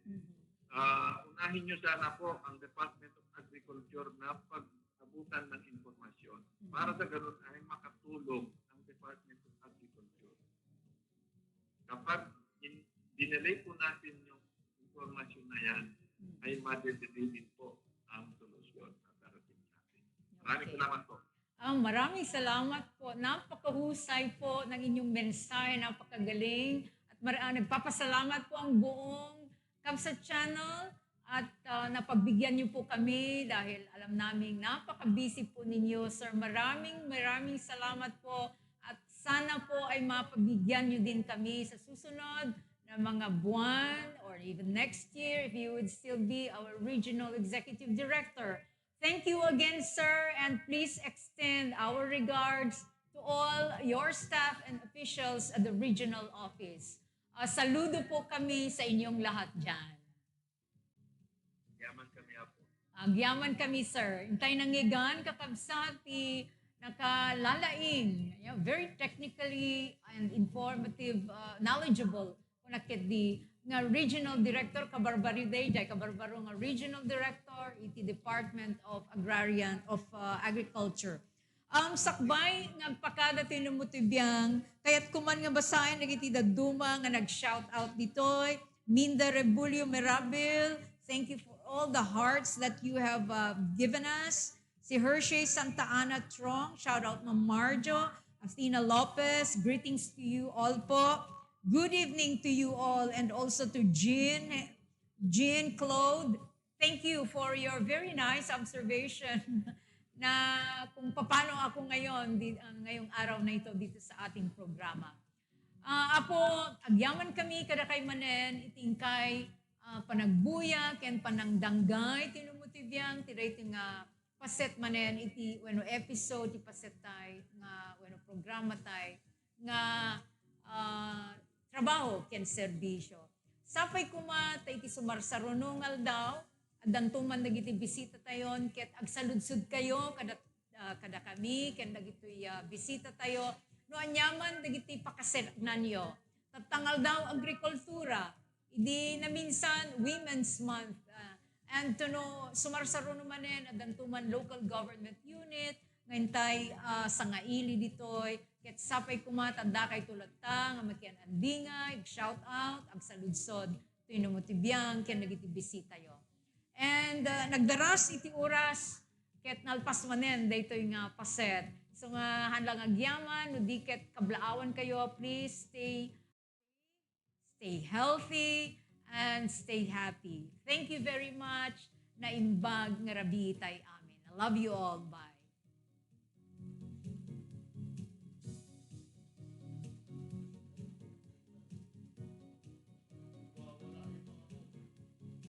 unahin nyo sana po ang Department of Agriculture na pag-abutan ng informasyon para sa ganun ay makatulong ang Department of Agriculture. Kapag dinelay po natin yung informasyon na yan, ay madedelay din po ang solusyon na darating sa atin. Maraming Okay. salamat po. Maraming salamat po. Napakahusay po ng inyong mensahe, napakagaling. At nagpapasalamat po ang buong Kamsa Channel at napagbigyan niyo po kami dahil alam namin napaka-busy po ninyo. Sir, maraming salamat po at sana po ay mapabigyan niyo din kami sa susunod na mga buwan or even next year if you would still be our Regional Executive Director. Thank you again, sir, and please extend our regards to all your staff and officials at the regional office. Saludo po kami sa inyong lahat dyan. Yaman kami po. Agyaman kami, sir. Intay nangigan, kakabsati, nakalalaing. Very technically and informative, knowledgeable. Kunakit di nga Regional Director Kabarbari Day, Kabarbaro nga Regional Director, iti Department of Agriculture. Sakbay nga pakada tinumutibiyang, kaya't kuman nga basahin nagiti daduma nga nag-shout out ditoy, Minda Rebulio Merabil, thank you for all the hearts that you have given us. Si Hershey Santa Ana Trong, shout out Ma'am Marjo, Astina Lopez, greetings to you all po. Good evening to you all and also to Jean Claude. Thank you for your very nice observation na kung paano ako ngayong araw na ito dito sa ating programa. Apo, agyaman kami kada kay manen itingkay panagbuya ken panangdanggay tinumutibiyang tiray nga paset manen iti episode ti paset tay nga programa tay nga trabaho ken serbisyo. Sapay kuma tayo iti sumarsarunungal daw, adantuman dagiti bisita tayon, ket agsaludsud kayo, kada kami, ken dagiti bisita tayo, no anyaman dagiti pakasenaknan yo. Tatangal daw agrikultura, idi na minsan Women's Month, and to no, sumarsarunumanen, adantuman local government unit, ngayon tay sa ngaili ditoy, ket sapay kumatanda kay tulad ta, nga makian andingay, shout out, ag saludsod, ito yung namutibiyang, ken nagiti bisita yo. And nagdaras iti oras, ket nalpas manen, dayto yung paset. So nga handlang agyaman, no di ket kablaawan kayo, please stay healthy, and stay happy. Thank you very much, na imbag nga rabi tay amin. I love you all. Bye.